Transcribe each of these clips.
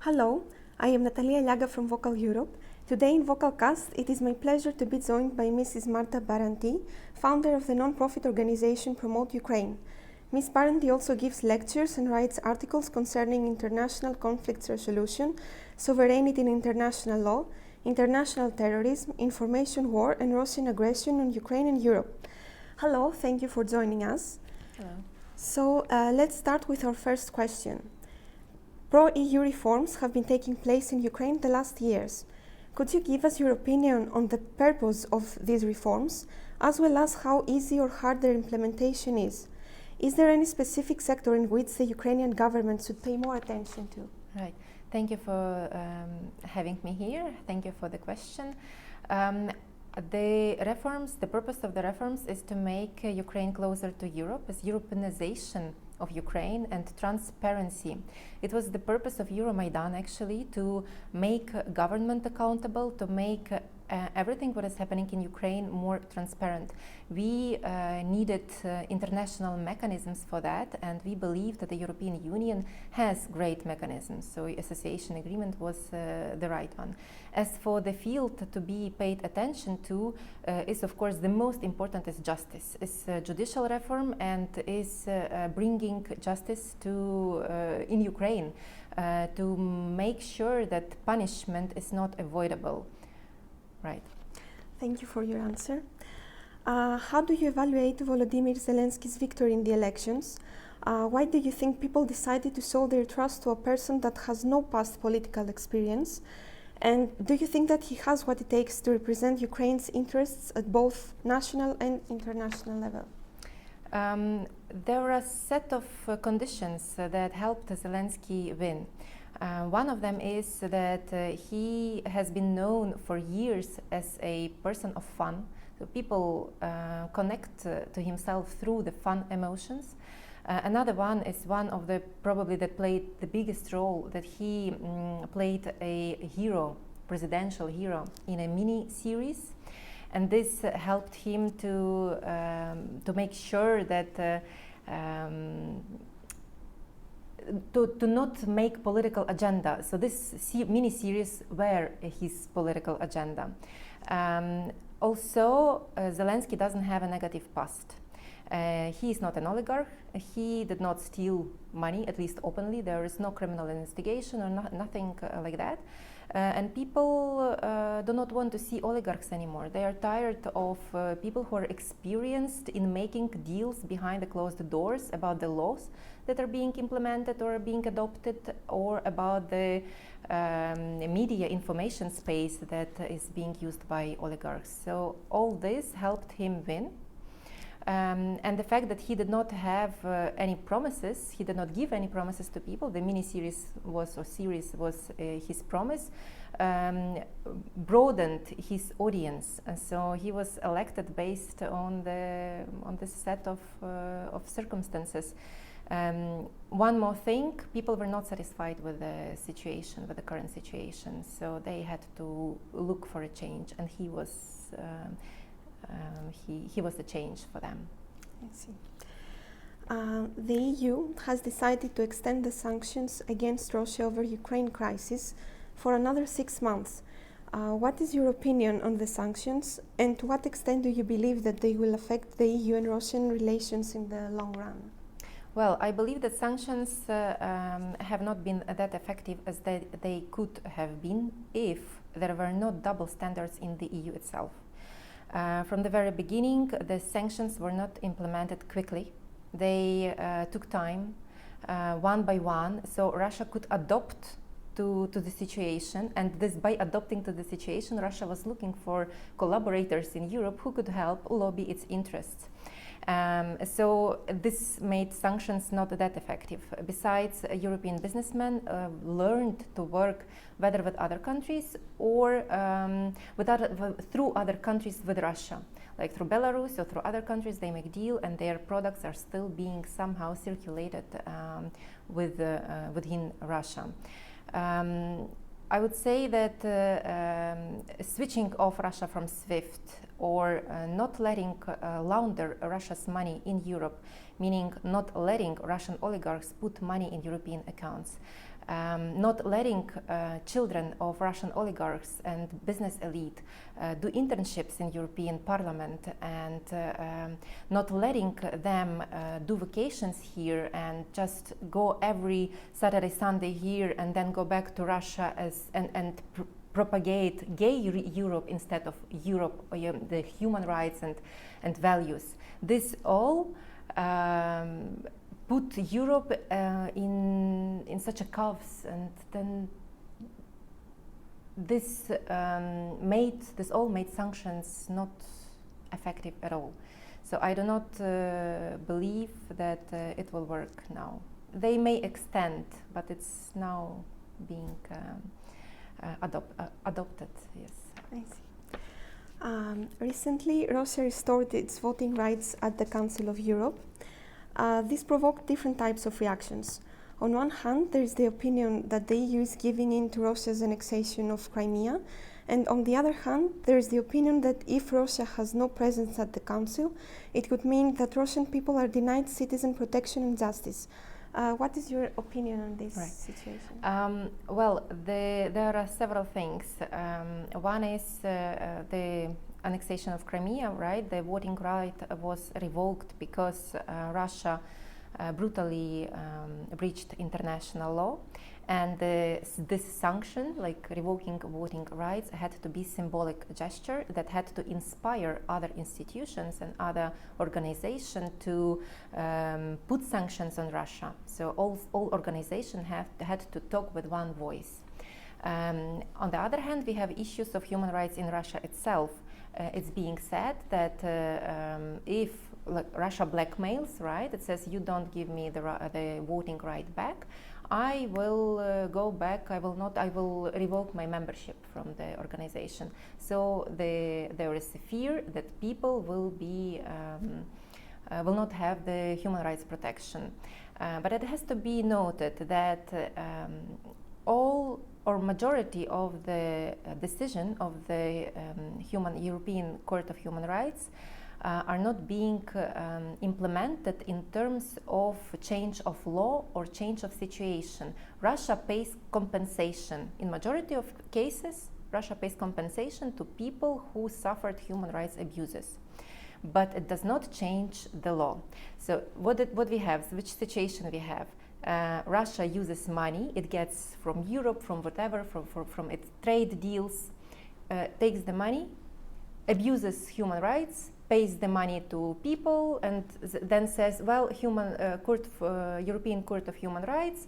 Hello, I am Natalia Llaga from Vocal Europe. Today in Vocalcast, it is my pleasure to be joined by Mrs. Marta Barandiy, founder of the non-profit organization Promote Ukraine. Ms. Barandiy also gives lectures and writes articles concerning international conflict resolution, sovereignty in international law, international terrorism, information war, and Russian aggression on Ukraine and Europe. Hello, thank you for joining us. Hello. So let's start with our first question. Pro-EU reforms have been taking place in Ukraine the last years. Could you give us your opinion on the purpose of these reforms, as well as how easy or hard their implementation is? Is there any specific sector in which the Ukrainian government should pay more attention to? Right. Thank you for having me here. Thank you for the question. The purpose of the reforms is to make Ukraine closer to Europe, as Europeanization of Ukraine and transparency. It was the purpose of Euromaidan actually to make government accountable, to make everything what is happening in Ukraine more transparent. We needed international mechanisms for that, and we believe that the European Union has great mechanisms, so association agreement was the right one. As for the field to be paid attention to is of course the most important is justice, is judicial reform, and is bringing justice to in Ukraine to make sure that punishment is not avoidable. Right. Thank you for your answer. How do you evaluate Volodymyr Zelensky's victory in the elections? Why do you think people decided to show their trust to a person that has no past political experience? And do you think that he has what it takes to represent Ukraine's interests at both national and international level? There are a set of conditions that helped Zelensky win. One of them is that he has been known for years as a person of fun. So people connect to himself through the fun emotions. Another one is one of the probably that played the biggest role, that he played a hero, presidential hero, in a mini series, and this helped him to make sure that. To not make political agenda. So this mini-series were his political agenda. Also, Zelensky doesn't have a negative past. He is not an oligarch. He did not steal money, at least openly. There is no criminal investigation or nothing like that. And people do not want to see oligarchs anymore. They are tired of people who are experienced in making deals behind the closed doors about the laws that are being implemented or being adopted, or about the media information space that is being used by oligarchs. So all this helped him win. And the fact that he did not have any promises, he did not give any promises to people, the mini-series was his promise, broadened his audience. And so he was elected based on this set of circumstances. One more thing, people were not satisfied with the situation, with the current situation, so they had to look for a change, and he was a change for them. I see. The EU has decided to extend the sanctions against Russia over Ukraine crisis for another 6 months. What is your opinion on the sanctions, and to what extent do you believe that they will affect the EU and Russian relations in the long run? Well, I believe that sanctions have not been that effective as they could have been if there were no double standards in the EU itself. From the very beginning, the sanctions were not implemented quickly. They took time, one by one, so Russia could adopt to the situation, and this, by adopting to the situation, Russia was looking for collaborators in Europe who could help lobby its interests. So this made sanctions not that effective. Besides, European businessmen learned to work whether with other countries or through other countries with Russia, like through Belarus or through other countries. They make deal, and their products are still being somehow circulated within Russia. I would say that switching off Russia from SWIFT or not letting launder Russia's money in Europe, meaning not letting Russian oligarchs put money in European accounts, not letting children of Russian oligarchs and business elite do internships in European Parliament, and not letting them do vacations here and just go every Saturday, Sunday here and then go back to Russia and propagate gay Europe instead of Europe, the human rights and values. This all put Europe in such a chaos, and then this all made sanctions not effective at all. So I do not believe that it will work now. They may extend, but it's now being adopted. Yes. I see. Recently, Russia restored its voting rights at the Council of Europe. This provoked different types of reactions. On one hand, there is the opinion that the EU is giving in to Russia's annexation of Crimea, and on the other hand, there is the opinion that if Russia has no presence at the Council, it could mean that Russian people are denied citizen protection and justice. What is your opinion on this situation? Well, there are several things. One is the annexation of Crimea, right? The voting right was revoked because Russia brutally breached international law, and this sanction, like revoking voting rights, had to be symbolic gesture that had to inspire other institutions and other organizations to put sanctions on Russia. So all organizations had to talk with one voice. On the other hand, we have issues of human rights in Russia itself. It's being said that if Russia blackmails, right, it says you don't give me the voting right back, I will go back, I will revoke my membership from the organization. So there is a fear that people will not have the human rights protection. But it has to be noted that all or majority of the decision of the European Court of Human Rights are not being implemented in terms of change of law or change of situation. Russia pays compensation. In majority of cases, Russia pays compensation to people who suffered human rights abuses. But it does not change the law. So what we have, which situation we have? Russia uses money it gets from Europe, from whatever, from its trade deals, takes the money, abuses human rights, pays the money to people, and then says, well, European Court of Human Rights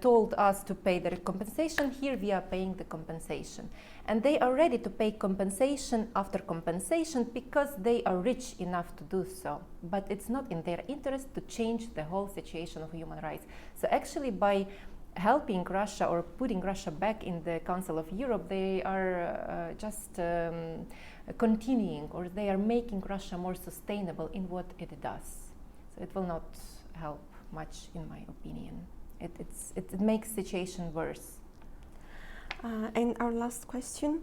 told us to pay the compensation, here we are paying the compensation. And they are ready to pay compensation after compensation because they are rich enough to do so. But it's not in their interest to change the whole situation of human rights. So actually by helping Russia or putting Russia back in the Council of Europe, they are just continuing, or they are making Russia more sustainable in what it does. So it will not help much, in my opinion. It makes the situation worse. And our last question,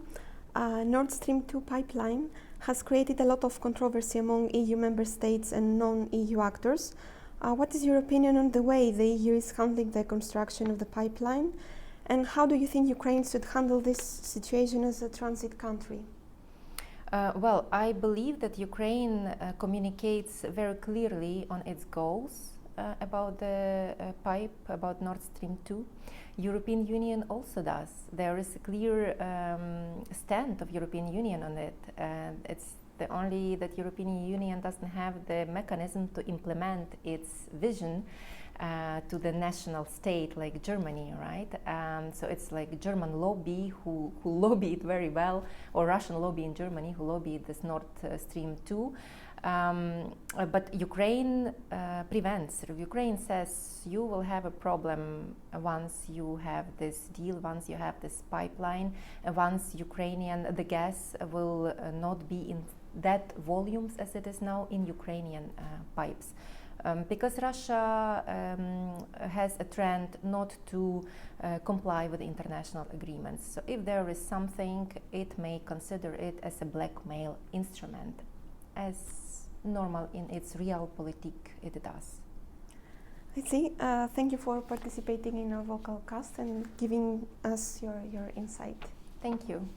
Nord Stream 2 pipeline has created a lot of controversy among EU member states and non-EU actors. What is your opinion on the way the EU is handling the construction of the pipeline? And how do you think Ukraine should handle this situation as a transit country? Well, I believe that Ukraine communicates very clearly on its goals about the pipe, about Nord Stream 2. European Union also does. There is a clear stand of European Union on it. It's the only that European Union doesn't have the mechanism to implement its vision to the national state like Germany, right? So it's like German lobby who lobby it very well, or Russian lobby in Germany who lobby this Nord Stream 2. But Ukraine prevents. Ukraine says you will have a problem once you have this deal, once you have this pipeline, once the gas will not be in that volumes as it is now in Ukrainian pipes. Because Russia has a trend not to comply with international agreements. So if there is something, it may consider it as a blackmail instrument, as normal in its realpolitik it does. I see. Thank you for participating in our vocal cast and giving us your insight. Thank you.